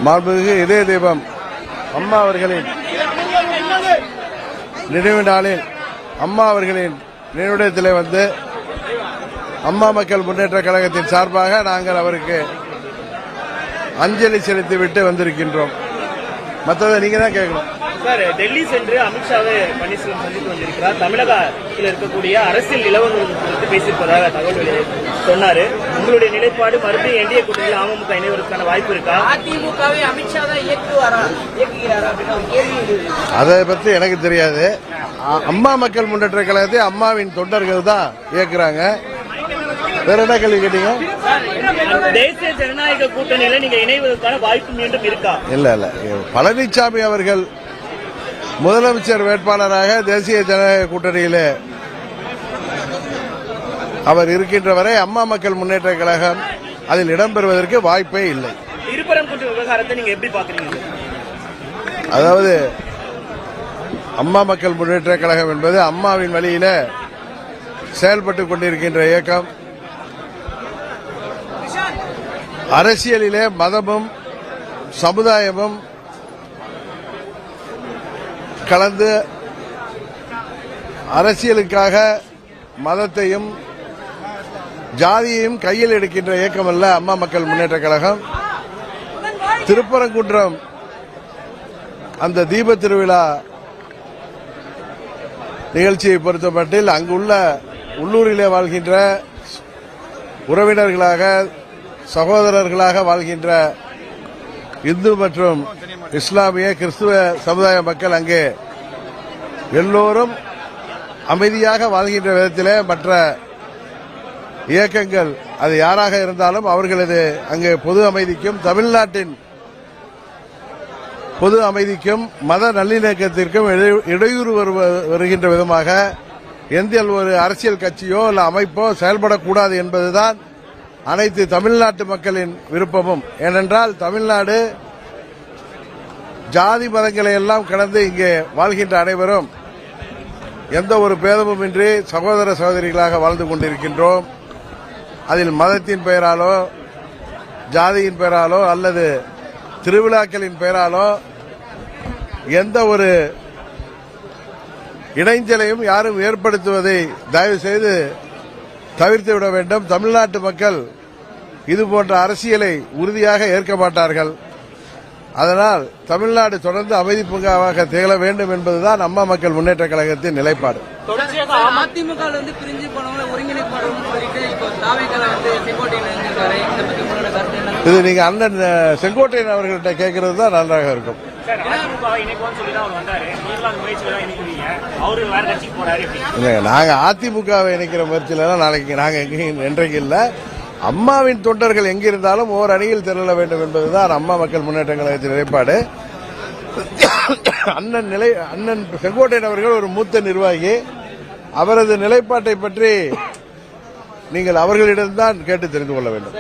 மாண்புமிகு இதய தெய்வம் அம்மா அவர்களின் நினைவு நாளில் அம்மா அவர்களின் நினைவிடத்தில் வந்து அம்மா மக்கள் முன்னேற்ற கழகத்தின் சார்பாக நாங்கள் அவருக்கு அஞ்சலி செலுத்திவிட்டு வந்திருக்கின்றோம். மற்றதை நீங்க தான் கேட்கணும். சார், டெல்லி சென்று அமித்ஷாவை பன்னீர்செல்வம் சந்தித்து வந்திருக்கிறார். தமிழகத்தில் இருக்கக்கூடிய அரசியல் நிலவரம் குறித்து பேசியிருப்பதாக தகவல் சொன்னாரு. உங்களுடைய நிலைப்பாடு மறுபடியும் என்டிஏ கூட்டணியில் அமமுக இணைவதற்கான வாய்ப்பு இருக்கா? அதிமுகவை அமித்ஷா தான் இயக்குகிறாரா அதை பற்றி எனக்கு தெரியாது. அம்மா மக்கள் முன்னேற்ற கழகத்தை அம்மாவின் தொண்டர்கள் தான் இயக்குறாங்க. வேற என்ன கேள்வி கேட்டீங்க? தேசிய ஜனநாயக கூட்டணியில நீங்க இணைவதற்கான வாய்ப்பு மீண்டும் இருக்கா? இல்ல பழனிசாமி அவர்கள் முதலமைச்சர் வேட்பாளராக தேசிய ஜனநாயக கூட்டணியிலே அவர் இருக்கின்ற வரை அம்மா மக்கள் முன்னேற்ற கழகம் அதில் இடம்பெறுவதற்கு வாய்ப்பே இல்லை. திருப்பரங்குன்றம் விவகாரத்தை நீங்க எப்படி பாக்குறீங்க? அதாவது அம்மா மக்கள் முன்னேற்ற கழகம் என்பது அம்மாவின் வழியில செயல்பட்டுக் கொண்டிருக்கின்ற இயக்கம். அரசியலிலே மதமும் சமுதாயமும் கலந்து அரசியலுக்காக மதத்தையும் ஜாதியையும் கையில் எடுக்கின்ற இயக்கம் அல்ல அம்மா மக்கள் முன்னேற்ற கழகம். திருப்பரங்குன்றம் அந்த தீப திருவிழா நிகழ்ச்சியை பொறுத்தமட்டில் அங்குள்ள உள்ளூரிலே வாழ்கின்ற உறவினர்களாக சகோதரர்களாக வாழ்கின்ற இந்து மற்றும் இஸ்லாமிய கிறிஸ்துவ சமுதாய மக்கள் அங்கே எல்லோரும் அமைதியாக வாழ்கின்ற விதத்திலே மற்ற இயக்கங்கள் அது யாராக இருந்தாலும் அவர்களது அங்கே பொது அமைதிக்கும் தமிழ்நாட்டின் பொது அமைதிக்கும் மத நல்லிணக்கத்திற்கும் இடையூறு வருகின்ற விதமாக எந்த ஒரு அரசியல் கட்சியோ அல்ல அமைப்போ செயல்படக்கூடாது என்பதுதான் அனைத்து தமிழ்நாட்டு மக்களின் விருப்பமும். ஏனென்றால் தமிழ்நாடு ஜாதி மதங்களை எல்லாம் கடந்து இங்கே வாழ்கின்ற அனைவரும் எந்த ஒரு பேதமும் இன்றி சகோதர சகோதரிகளாக வாழ்ந்து கொண்டிருக்கின்றோம். அதில் மதத்தின் பெயராலோ ஜாதியின் பெயராலோ அல்லது திருவிழாக்களின் பெயராலோ எந்த ஒரு இடைஞ்சலையும் யாரும் ஏற்படுத்துவதை தயவு செய்து தவிர்த்துவிட வேண்டும். தமிழ்நாட்டு மக்கள் இதுபோன்ற அரசியலை உறுதியாக ஏற்க மாட்டார்கள். அதனால் தமிழ்நாடு தொடர்ந்து அமைதி பூங்காவாக திகழ வேண்டும் என்பதுதான் அம்மா மக்கள் முன்னேற்ற கழகத்தின் நிலைப்பாடு. அதிமுக பிரிஞ்சு போனவங்க ஒருங்கிணைப்பாடு இது நீங்க அண்ணன் செங்கோட்டையன் அவர்கள்ட்ட கேட்கறது தான் நன்றாக இருக்கும். நாங்க அதிமுகவை இணைக்கிற முயற்சியில நாளைக்கு நாங்க என்றைக்கு இல்ல. அம்மாவின் தொண்டர்கள் எங்கிருந்தாலும் ஓர் அணியில் திரள வேண்டும் என்பதுதான் அம்மா மக்கள் முன்னேற்ற கழகத்தின் நிலைப்பாடு. அண்ணன் செங்கோட்டையன் அவர்கள் ஒரு மூத்த நிர்வாகி. அவரது நிலைப்பாட்டை பற்றி நீங்கள் அவர்களிடம்தான் கேட்டு தெரிந்து கொள்ள வேண்டும்.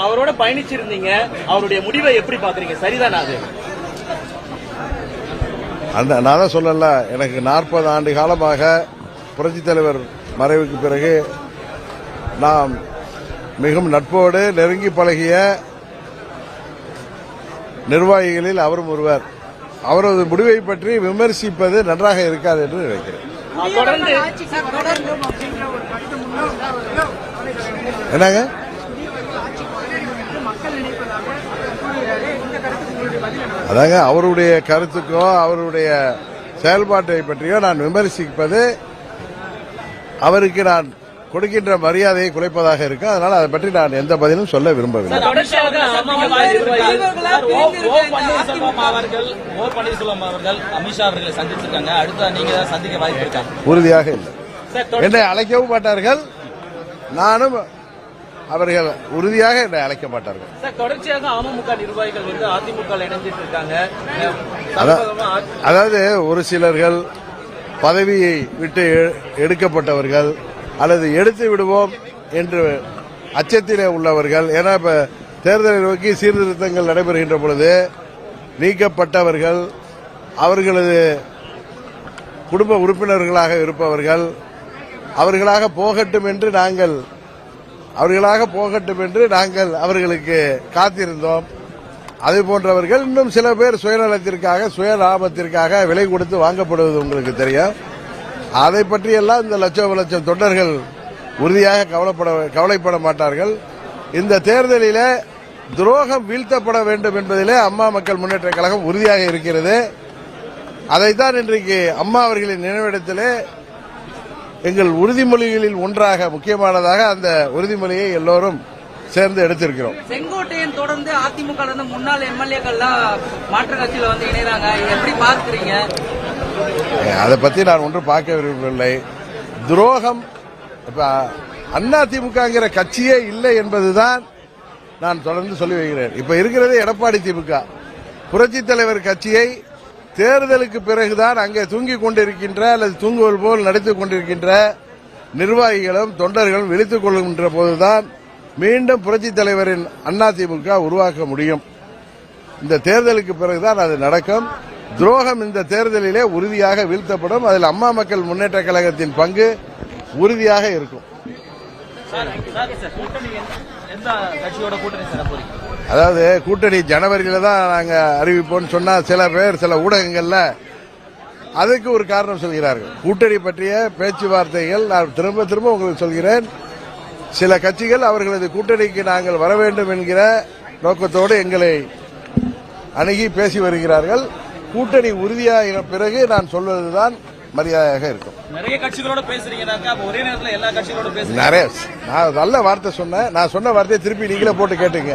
அவரோட பயணிச்சிருந்தீங்க, அவருடைய முடிவை எப்படி பாக்குறீங்க? சரிதானா? அது நான் தான் சொல்லல, எனக்கு 40 ஆண்டு காலமாக புரட்சித் தலைவர் மறைவுக்கு பிறகு நாம் மிகவும் நட்போடு நெருங்கி பழகிய நிர்வாகிகளில் அவரும் ஒருவர். அவரது முடிவை பற்றி விமர்சிப்பது நன்றாக இருக்காது என்று நினைக்கிறேன். என்னங்க அதாங்க அவருடைய கருத்துக்கோ அவருடைய செயல்பாட்டை பற்றியோ நான் விமர்சிப்பது அவருக்கு நான் கொடுக்கின்ற மரியாதையை குலைப்பதாக இருக்கு. அதனால அதை பற்றி நான் எந்த பதிலும் சொல்ல விரும்பவில்லை. உறுதியாக இல்லை. என்னை அழைக்கவும் மாட்டார்கள். நானும் அவர்கள் உறுதியாக என்னை அழைக்க மாட்டார்கள். தொடர்ச்சியாக அமமுக நிர்வாகிகள் அதிமுக இணைஞ்சிட்டு இருக்காங்க. அதாவது ஒரு சிலர்கள் பதவியை விட்டு எடுக்கப்பட்டவர்கள் அல்லது எடுத்து விடுவோம் என்று அச்சத்திலே உள்ளவர்கள். ஏன்னா இப்ப தேர்தலை நோக்கி சீர்திருத்தங்கள் நடைபெறுகின்ற பொழுது நீக்கப்பட்டவர்கள், அவர்களது குடும்ப உறுப்பினர்களாக இருப்பவர்கள் அவர்களாக போகட்டும் என்று நாங்கள் அவர்களுக்கு காத்திருந்தோம். அது போன்றவர்கள் இன்னும் சில பேர் சுயநலத்திற்காக சுய லாபத்திற்காக விலை கொடுத்து வாங்கப்படுவது உங்களுக்கு தெரியும். அதை பற்றியெல்லாம் இந்த லட்சம் தொண்டர்கள் உறுதியாக கவலைப்பட மாட்டார்கள். இந்த தேர்தலில் துரோகம் வீழ்த்தப்பட வேண்டும் என்பதிலே அம்மா மக்கள் முன்னேற்ற கழகம் உறுதியாக இருக்கிறது. அதைத்தான் இன்றைக்கு அம்மா அவர்களின் நினைவிடத்திலே எங்கள் உறுதிமொழிகளில் ஒன்றாக முக்கியமானதாக அந்த உறுதிமொழியை எல்லோரும் சேர்ந்து எடுத்திருக்கிறோம். செங்கோட்டையன் தொடர்ந்து அதிமுக முன்னாள் எம்எல்ஏக்கள்லாம் மாற்றுக் கட்சியில வந்து இணைறாங்க, எப்படி பார்க்கிறீங்க? அதை பத்தி நான் ஒன்றும் பார்க்க விரும்பவில்லை. துரோகம் இப்ப அதிமுகங்கிற கட்சியே இல்லை என்பதுதான் நான் தொடர்ந்து சொல்லி வருகிறேன். இப்ப இருக்கிறது எடப்பாடி திமுக. புரட்சி தலைவர் கட்சியை தேர்தலுக்கு பிறகுதான் அங்கே தூங்கிக் கொண்டிருக்கின்ற அல்லது தூங்குவது போல் நடித்துக் கொண்டிருக்கின்ற நிர்வாகிகளும் தொண்டர்களும் விழித்துக் கொள்கின்ற போதுதான் மீண்டும் புரட்சி தலைவரின் அதிமுக உருவாக்க முடியும். இந்த தேர்தலுக்கு பிறகுதான் அது நடக்கும். துரோகம் இந்த தேர்தலிலே உறுதியாக வீழ்த்தப்படும். அதில் அம்மா மக்கள் முன்னேற்ற கழகத்தின் பங்கு உறுதியாக இருக்கும். அதாவது கூட்டணி ஜனவரியில தான் நாங்க அறிவிப்போம் சொன்னா சில பேர் சில ஊடகங்கள்ல அதுக்கு ஒரு காரணம் சொல்கிறார்கள். கூட்டணி பற்றிய பேச்சுவார்த்தைகள் நான் திரும்ப திரும்ப உங்களுக்கு சொல்கிறேன். சில கட்சிகள் அவர்களது கூட்டணிக்கு நாங்கள் வர வேண்டும் என்கிற நோக்கத்தோடு எங்களை அணுகி பேசி வருகிறார்கள். கூட்டணி உறுதியாக பிறகு நான் சொல்வதுதான் மரியாதையாக இருக்கும். நிறைய கட்சிகளோட பேசுறீங்க, ஒரே நேரத்தில் எல்லா கட்சிகளோட பேசுறீங்க. நிறைய நான் நல்ல வார்த்தை சொன்னேன். நான் சொன்ன வார்த்தையை திருப்பி நீங்களே போட்டு கேட்டுங்க.